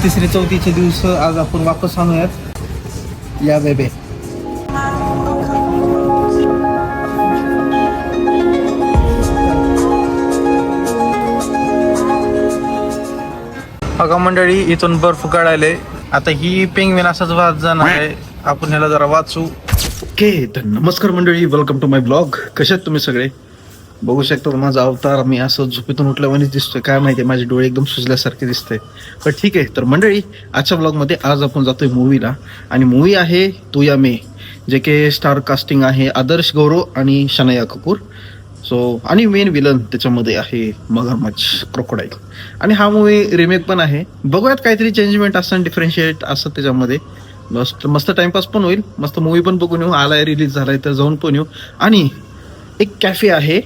तिसरे चौथीचे दिवस आज आपण वापस आणूयात या बेबे. बघा मंडळी, इथून बर्फ काढायले. आता ही पेंगविन असाच वाच जाणार आहे, आपण ह्याला जरा वाचू. ओके, तर नमस्कार मंडळी, वेलकम टू माय ब्लॉग. कशात तुम्ही सगळे? बघू शकता माझा अवतार. मी असं झोपेतून उठल्यावानीच दिसतोय, काय माहिती, माझे डोळे एकदम सुजल्यासारखे दिसतंय. पण ठीक आहे. तर मंडळी, आजच्या ब्लॉगमध्ये आज आपण जातोय मूवीला, आणि मूवी आहे तू या मे, जे की स्टार कास्टिंग आहे आदर्श गौरव आणि शनाया कपूर. सो आणि मेन विलन त्याच्यामध्ये आहे मगरमच्छ क्रोकोडाईल. आणि हा मूवी रिमेक पण आहे. बघूयात, काहीतरी चेंजमेंट असतं, डिफरन्शिएट असतं त्याच्यामध्ये. मस्त टाइमपास पण होईल, मस्त मूवी पण बघून येऊ. आलाय, रिलीज झालाय तर जाऊन पण येऊ. आणि एक कॅफे आहे,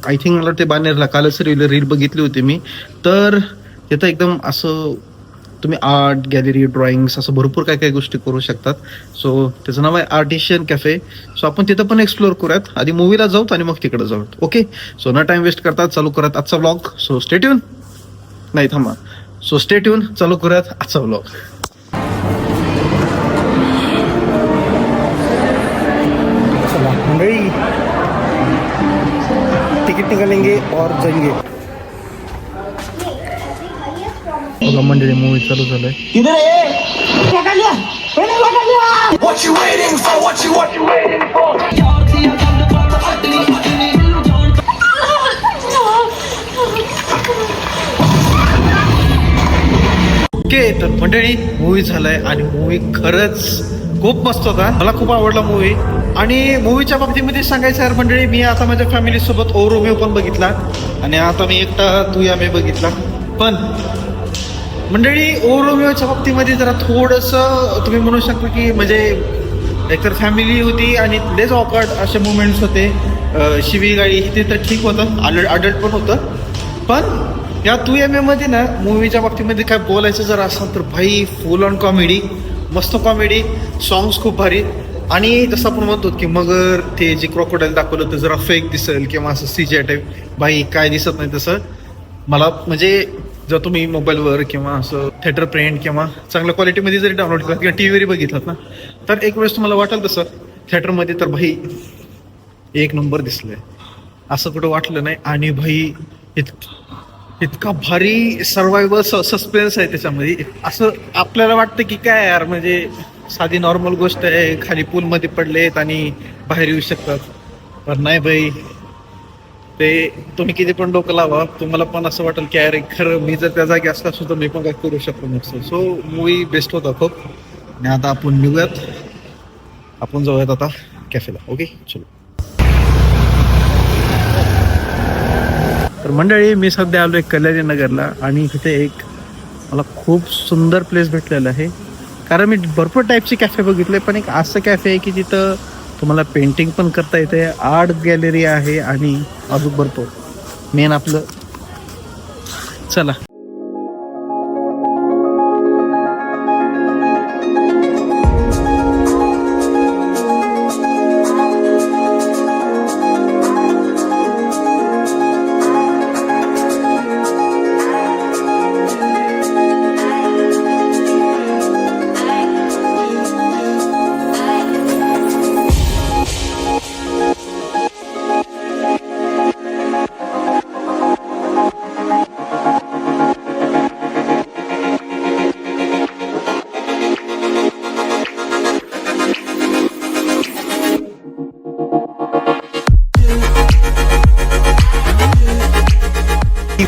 आय थिंक मला ते बानेरला कालच रील बघितली होती मी. तर तिथं एकदम असं तुम्ही आर्ट गॅलरी, ड्रॉइंग्स, असं भरपूर काय काय गोष्टी करू शकतात. सो त्याचं नाव आहे आर्टिशियन कॅफे. सो आपण तिथं पण एक्सप्लोअर करूयात. आधी मूवीला जाऊत आणि मग तिकडे जाऊत. ओके, सो न टाइम वेस्ट करतात चालू करत आजचा ब्लॉग. So stay tune. नाही थांबा, सो स्टे ट्यून, चालू करूयात आजचा ब्लॉग. चला मंडळी, टिकट निकालेंगे और जाएंगे. बघा मंडळी, मूवी चालू झालंय. What you waiting for? What you waiting for? Okay, तर मंडळी मूवी झालाय आणि मूवी खरंच खूप मस्त होता. मला खूप आवडला मूवी. आणि मूवीच्या बाबतीमध्ये सांगायचं यार मंडळी, मी आता माझ्या फॅमिली सोबत ओ रोमिओ पण बघितला, आणि आता मी एकटा तू या मे बघितला. पण मंडळी, ओ रोमिओच्या बाबतीमध्ये जरा थोडंसं तुम्ही म्हणू शकता की म्हणजे एकतर फॅमिली होती आणि लेस ऑकवर्ड असे मुवमेंट्स होते. शिवी गाडी ते तर ठीक होतं, अडल्ट पण होतं. पण या तू एम एमध्ये ना, मूवीच्या बाबतीमध्ये काय बोलायचं जर असेल तर भाई, फुल ऑन कॉमेडी, मस्त कॉमेडी, सॉंग्स खूप भारी. आणि जसं आपण म्हणतो की मगर ते जे क्रोकोडाईल दाखवलं तर जरा फेक दिसेल किंवा असं सीजे टाईप, भाई काय दिसत नाही तसं. मला म्हणजे जर तुम्ही मोबाईलवर किंवा असं थिएटर प्रिंट किंवा चांगल्या क्वालिटीमध्ये जरी डाउनलोड केला किंवा टी व्हीवरही बघितलात ना, तर एक वेळेस तुम्हाला वाटेल तसं थिएटरमध्ये तर भाई एक नंबर दिसलंय, असं कुठं वाटलं नाही. आणि भाई इतका भारी सर्वायवल सस्पेन्स आहे त्याच्यामध्ये. असं आपल्याला वाटतं की काय यार, म्हणजे साधी नॉर्मल गोष्ट आहे, खाली पूलमध्ये पडलेत आणि बाहेर येऊ शकतात. पण नाही भाई, ते तुम्ही किती पण डोकं लावा, तुम्हाला पण असं वाटेल की अरे खरं मी जर त्या जागी असला सुद्धा मी पण काय करू शकतो नसतो. सो मूवी बेस्ट होता खूप. आणि आता आपण निघूयात, आपण जाऊयात आता कॅफेला. ओके, चलो. तर मंडळी, मी सध्या आलो आहे कल्याणी नगरला, आणि तिथे एक मला खूप सुंदर प्लेस भेटलेला आहे. कारण मी भरपूर टाईपचे कॅफे बघितले, पण एक असं कॅफे आहे की तिथं तुम्हाला पेंटिंग पण करता येते, आर्ट गॅलरी आहे, आणि अजून भरपूर मेन आपलं. चला.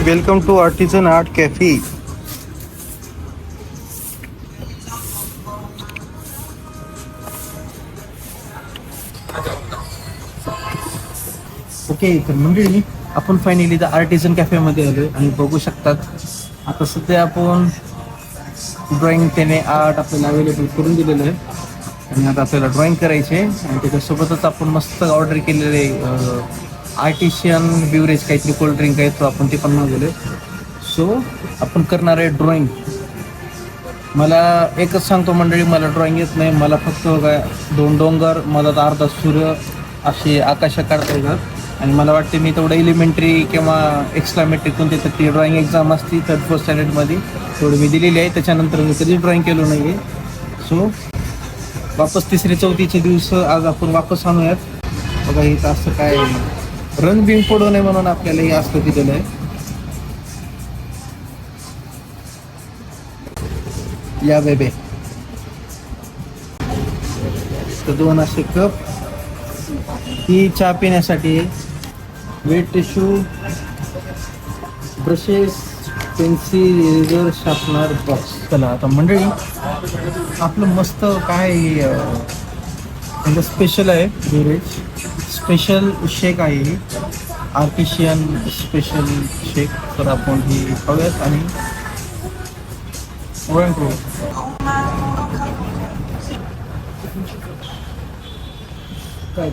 Welcome to artisan art cafe. Okay, तर मंडळी आपण फायनली द आर्टिझन कॅफेमध्ये आलोय, आणि बघू शकतात आता सध्या आपण ड्रॉइंग त्याने आर्ट आपल्याला अवेलेबल करून दिलेलं आहे. आणि आता आपल्याला ड्रॉइंग करायचे, आणि त्याच्यासोबतच आपण मस्त ऑर्डर केलेले आर्टिशियन बिवरेज काहीतरी कोल्ड ड्रिंक आहे, तो आपण ते पण मागवले. सो आपण करणार आहे ड्रॉइंग. मला एकच सांगतो मंडळी, मला ड्रॉइंग येत नाही. मला फक्त काय दोन डोंगर, मला अर्धा सूर्य असे आकाशात काढता येतात. आणि मला वाटते मी तेवढं एलिमेंटरी किंवा एक्स्ट्रामेट्रिक कोणती तर ती ड्रॉइंग एक्झाम असती 3rd-4th स्टँडर्डमध्ये तेवढी मी दिलेली आहे. त्याच्यानंतर मी कधीच ड्रॉइंग केलं नाही आहे. सो वापस 3री-4थीचे दिवस आज आपण वापस आणूयात. बघा इथं असं काय रंग बिंग पडू नये म्हणून आपल्याला हे असं दिलेलं आहे. या बेबे तर 2 असे कप. ही चहा पिण्यासाठी wet tissue, brushes, pencil, eraser, sharpener, box. चला आता मंडळी आपलं मस्त काय म्हणजे स्पेशल आहे. बेरेज स्पेशल शेक आहे, आर्टिशियन स्पेशल शेक. तर आपण ही खाऊयात आणि ड्रॉइंग करू. काय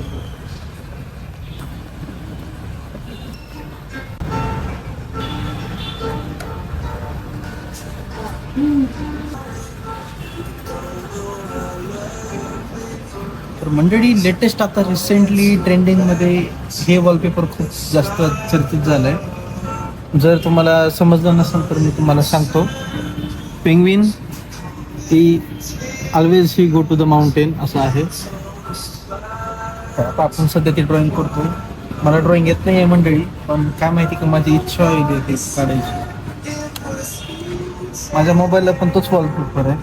तर मंडळी लेटेस्ट आता रिसेंटली ट्रेंडिंगमध्ये हे वॉलपेपर खूप जास्त चर्चित झालं आहे. जर तुम्हाला समजलं नसेल तर मी तुम्हाला सांगतो. Penguin he always he go to the mountain असं आहे. तर आता आपण सध्या ती ड्रॉइंग करतो. मला ड्रॉइंग येत नाही आहे मंडळी, पण काय माहिती की माझी इच्छा आहे ती काढायची. माझ्या मोबाईलला पण तोच वॉलपेपर आहे.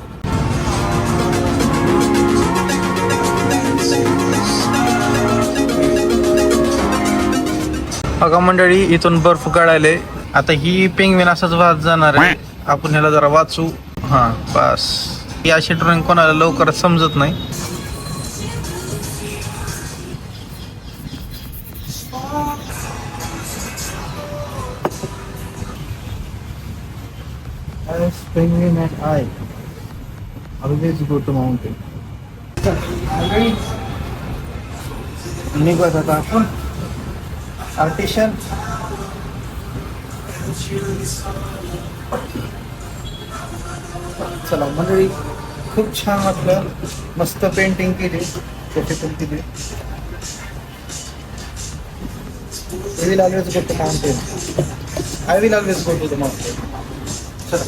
बघा मंडळी इथून बर्फ काढायले. आता ही पेंग्विन असंच वाच जाणार आहे. आपण ह्याला जरा वाचू. हां बस. ही अशी ड्रॉइंग कोणाला लवकरच समजत नाही. As penguin and I always go to mountain. निघत आता आपण आर्टिशन. चला मंडळी खूप छान वाटलं. मस्त पेंटिंग केली, छोटे पण केली. I will always go to mountain. I will always go to the mountain. चला.